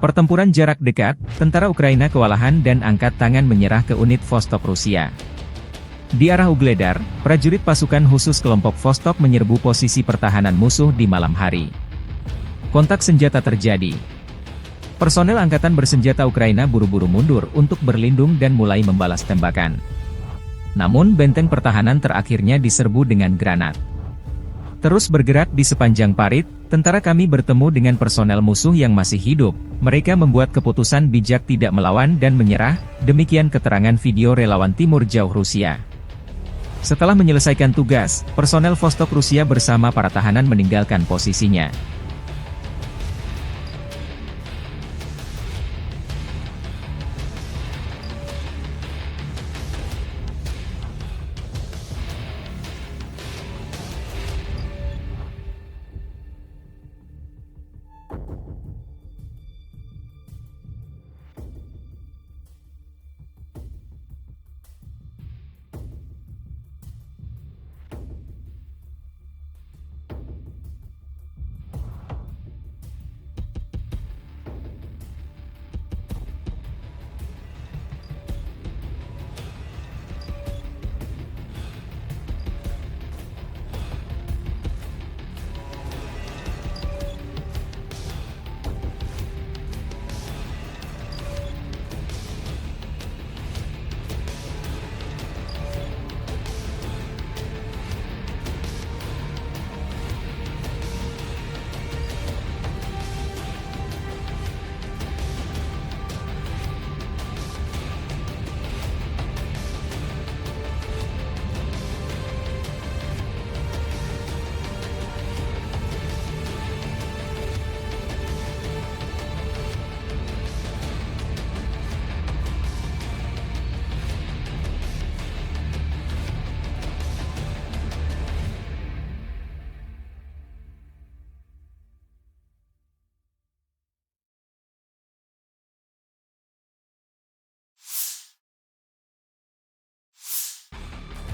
Pertempuran jarak dekat, tentara Ukraina kewalahan dan angkat tangan menyerah ke unit Vostok Rusia. Di arah Ugledar, prajurit pasukan khusus kelompok Vostok menyerbu posisi pertahanan musuh di malam hari. Kontak senjata terjadi. Personel angkatan bersenjata Ukraina buru-buru mundur untuk berlindung dan mulai membalas tembakan. Namun benteng pertahanan terakhirnya diserbu dengan granat. Terus bergerak di sepanjang parit, tentara kami bertemu dengan personel musuh yang masih hidup. Mereka membuat keputusan bijak tidak melawan dan menyerah, demikian keterangan video relawan Timur Jauh Rusia. Setelah menyelesaikan tugas, personel Vostok Rusia bersama para tahanan meninggalkan posisinya.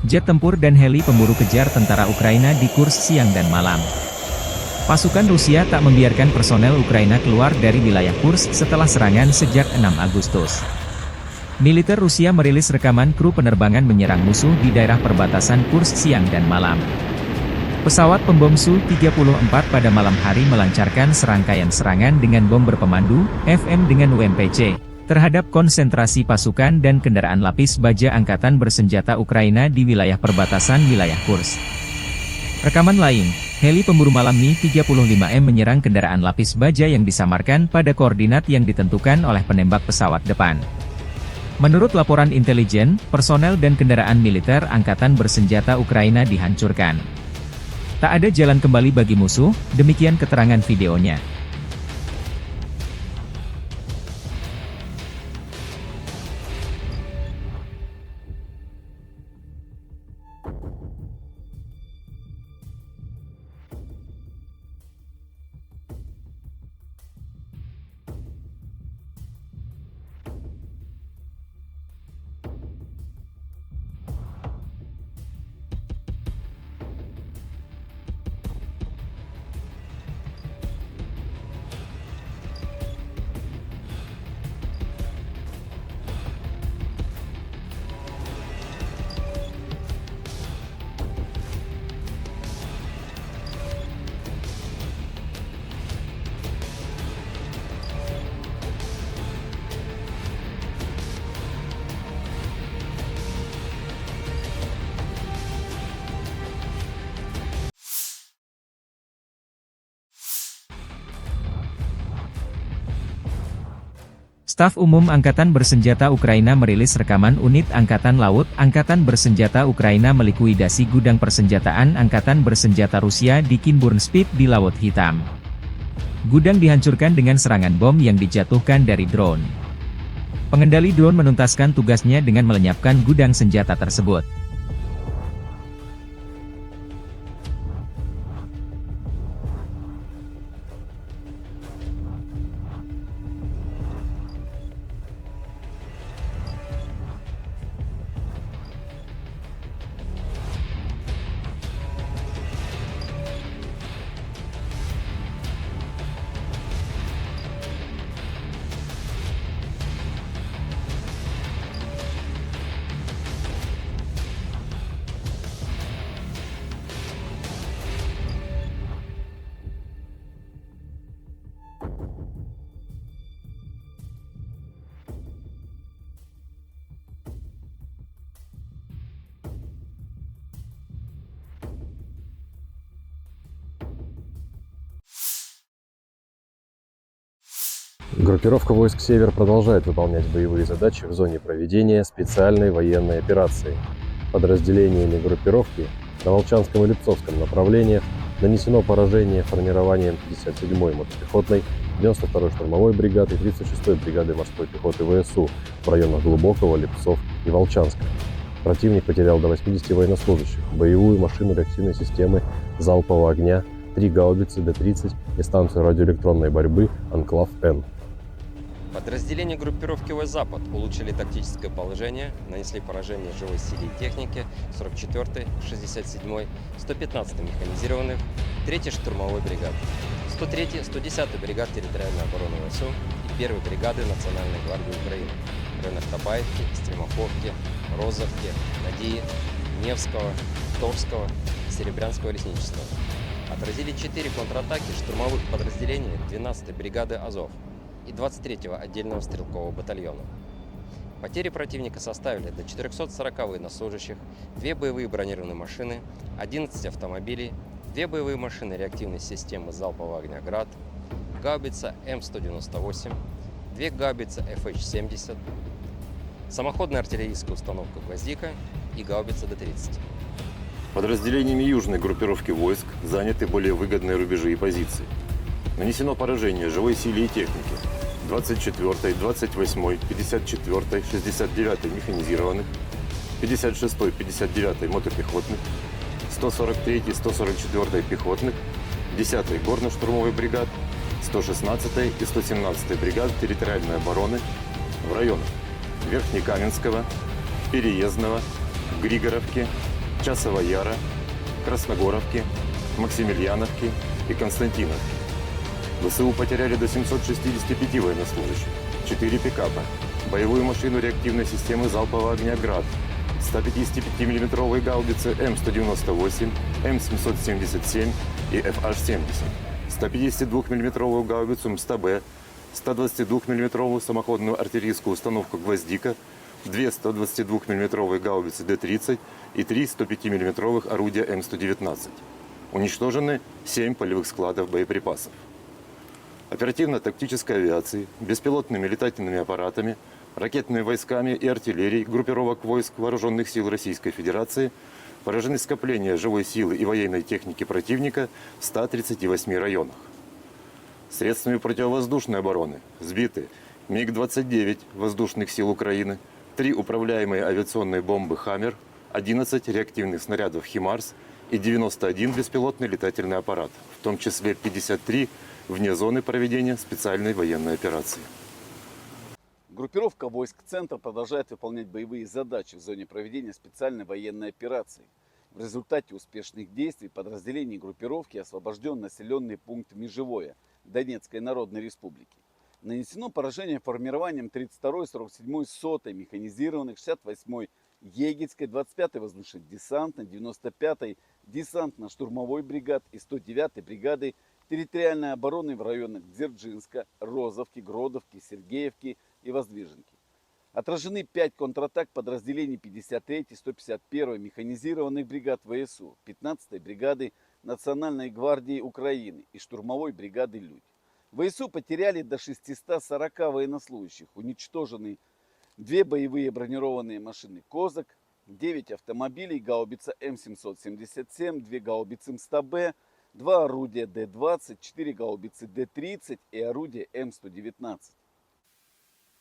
Jet tempur dan heli pemburu kejar tentara Ukraina di Kursk siang dan malam. Pasukan Rusia tak membiarkan personel Ukraina keluar dari wilayah Kursk setelah serangan sejak 6 Agustus. Militer Rusia merilis rekaman kru penerbangan menyerang musuh di daerah perbatasan Kursk siang dan malam. Pesawat pembom Su-34 pada malam hari melancarkan serangkaian serangan dengan bom berpemandu, FM dengan UMPC, terhadap konsentrasi pasukan dan kendaraan lapis baja angkatan bersenjata Ukraina di wilayah perbatasan wilayah Kursk. Rekaman lain, heli pemburu malam Mi-35M menyerang kendaraan lapis baja yang disamarkan pada koordinat yang ditentukan oleh penembak pesawat depan. Menurut laporan intelijen, personel dan kendaraan militer angkatan bersenjata Ukraina dihancurkan. Tak ada jalan kembali bagi musuh, demikian keterangan videonya. Staf Umum Angkatan Bersenjata Ukraina merilis rekaman unit Angkatan Laut Angkatan Bersenjata Ukraina melikuidasi gudang persenjataan Angkatan Bersenjata Rusia di Kinburnspit di Laut Hitam. Gudang dihancurkan dengan serangan bom yang dijatuhkan dari drone. Pengendali drone menuntaskan tugasnya dengan melenyapkan gudang senjata tersebut. Группировка войск «Север» продолжает выполнять боевые задачи в зоне проведения специальной военной операции. Подразделениями группировки на Волчанском и Липцовском направлениях нанесено поражение формированием 57-й мотопехотной, 92-й штурмовой бригады и 36-й бригады морской пехоты ВСУ в районах Глубокого, Липцов и Волчанска. Противник потерял до 80 военнослужащих, боевую машину реактивной системы залпового огня, 3 гаубицы Д-30 и станцию радиоэлектронной борьбы «Анклав-Н». Подразделения группировки войск «Запад» улучшили тактическое положение, нанесли поражение живой силе и технике 44-й, 67-й, 115-й механизированных, 3-й штурмовой бригады, 103-й, 110-й бригад территориальной обороны ВСУ и 1-й бригады Национальной гвардии Украины в районах Табаевки, Стремоховки, Розовки, Надеи, Невского, Торского, Серебрянского лесничества. Отразили 4 контратаки штурмовых подразделений 12-й бригады «Азов» и 23-го отдельного стрелкового батальона. Потери противника составили до 440 военнослужащих, 2 боевые бронированные машины, 11 автомобилей, 2 боевые машины реактивной системы залпового огня «Град», гаубица М198, 2 гаубицы ФХ-70, самоходная артиллерийская установка «Гвоздика» и гаубица Д-30. Подразделениями южной группировки войск заняты более выгодные рубежи и позиции. Нанесено поражение живой силе и технике 24-й, 28-й, 54-й, 69-й механизированных, 56-й, 59-й мотопехотных, 143-й, 144-й пехотных, 10-й горно-штурмовой бригад, 116-й и 117-й бригад территориальной обороны в районах Верхнекаменского, Переездного, Григоровки, Часова Яра, Красногоровки, Максимiliaновки и Константиновки. ВСУ потеряли до 765 военнослужащих, 4 пикапа, боевую машину реактивной системы залпового огня «Град», 155 миллиметровые гаубицы М198, М777 и ФH-70, 152 миллиметровую гаубицу МСТБ, 122 миллиметровую самоходную артиллерийскую установку «Гвоздика», 2 122 миллиметровые гаубицы Д-30 и 3 105 миллиметровых орудия М119. Уничтожены 7 полевых складов боеприпасов. Оперативно-тактической авиацией, беспилотными летательными аппаратами, ракетными войсками и артиллерией группировок войск Вооруженных сил Российской Федерации поражены скопления живой силы и военной техники противника в 138 районах. Средствами противовоздушной обороны сбиты МиГ-29 воздушных сил Украины, 3 управляемые авиационные бомбы «Хаммер», 11 реактивных снарядов «Химарс» и 91 беспилотный летательный аппарат, в том числе 53 вне зоны проведения специальной военной операции. Группировка войск «Центр» продолжает выполнять боевые задачи в зоне проведения специальной военной операции. В результате успешных действий подразделений группировки освобожден населенный пункт Межевое Донецкой Народной Республики. Нанесено поражение формированием 32-й, 47-й, 100-й механизированных, 68-й Егельской, 25-й воздушно-десантной, 95-й десантно-штурмовой бригад и 109-й бригады территориальной обороны в районах Дзержинска, Розовки, Гродовки, Сергеевки и Воздвиженки. Отражены 5 контратак подразделений 53-й, 151-й механизированных бригад ВСУ, 15-й бригады Национальной гвардии Украины и штурмовой бригады «Людь». ВСУ потеряли до 640 военнослужащих, уничтожены 2 боевые бронированные машины «Козак», 9 автомобилей, гаубица М777, 2 гаубицы МСТБ, 2 орудия Д-20, 4 гаубицы Д-30 и орудие М119.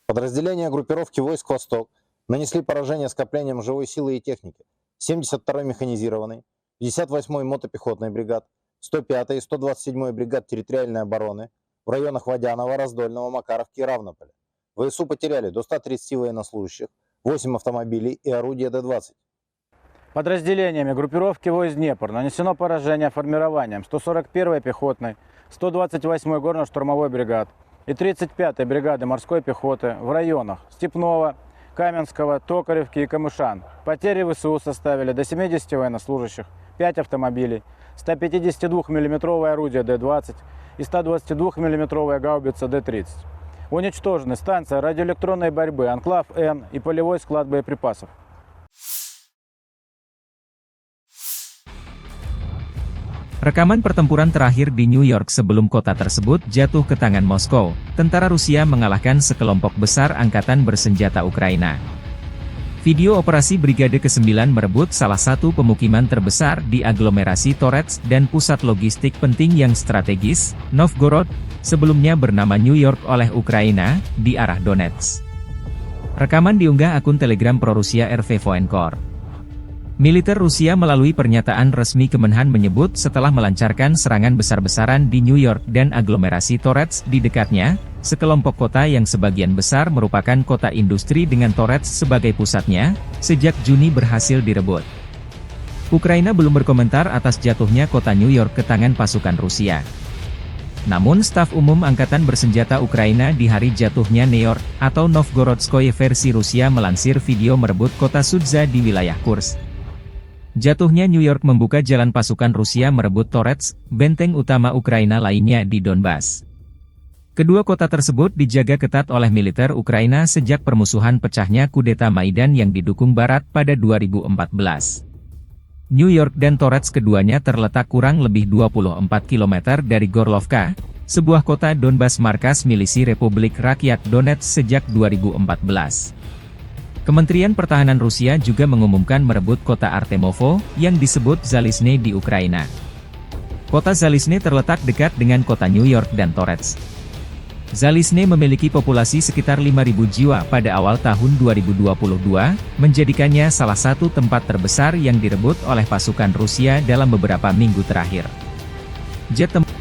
Подразделения группировки войск «Восток» нанесли поражение скоплением живой силы и техники 72-й механизированной, 58-й мотопехотной бригад, 105-й и 127-й бригад территориальной обороны в районах Водянова, Раздольного, Макаровки и Равнополя. ВСУ потеряли до 130 военнослужащих, 8 автомобилей и орудия Д-20. Подразделениями группировки войск «Днепр» нанесено поражение формированием 141-й пехотной, 128-й горно-штурмовой бригад и 35-й бригады морской пехоты в районах Степного, Каменского, Токаревки и Камышан. Потери ВСУ составили до 70 военнослужащих, 5 автомобилей, 152 миллиметровое орудие Д-20 и 122 миллиметровая гаубица Д-30. Уничтожены станция радиоэлектронной борьбы «Анклав-Н» и полевой склад боеприпасов. Rekaman pertempuran terakhir di New York sebelum kota tersebut jatuh ke tangan Moskow, tentara Rusia mengalahkan sekelompok besar angkatan bersenjata Ukraina. Video operasi Brigade ke-9 merebut salah satu pemukiman terbesar di aglomerasi Torets dan pusat logistik penting yang strategis, Novgorod, sebelumnya bernama New York oleh Ukraina, di arah Donetsk. Rekaman diunggah akun Telegram pro-Rusia RV Voenkor. Militer Rusia melalui pernyataan resmi Kemenhan menyebut setelah melancarkan serangan besar-besaran di New York dan aglomerasi Torets di dekatnya, sekelompok kota yang sebagian besar merupakan kota industri dengan Torets sebagai pusatnya, sejak Juni berhasil direbut. Ukraina belum berkomentar atas jatuhnya kota New York ke tangan pasukan Rusia. Namun staf umum Angkatan Bersenjata Ukraina di hari jatuhnya New York, atau Novgorodskoye versi Rusia melansir video merebut kota Sudza di wilayah Kursk. Jatuhnya New York membuka jalan pasukan Rusia merebut Torets, benteng utama Ukraina lainnya di Donbas. Kedua kota tersebut dijaga ketat oleh militer Ukraina sejak permusuhan pecahnya kudeta Maidan yang didukung Barat pada 2014. New York dan Torets keduanya terletak kurang lebih 24 km dari Gorlovka, sebuah kota Donbas markas milisi Republik Rakyat Donetsk sejak 2014. Kementerian Pertahanan Rusia juga mengumumkan merebut kota Artemovo, yang disebut Zalizne di Ukraina. Kota Zalizne terletak dekat dengan kota New York dan Torets. Zalizne memiliki populasi sekitar 5.000 jiwa pada awal tahun 2022, menjadikannya salah satu tempat terbesar yang direbut oleh pasukan Rusia dalam beberapa minggu terakhir. Jet tempur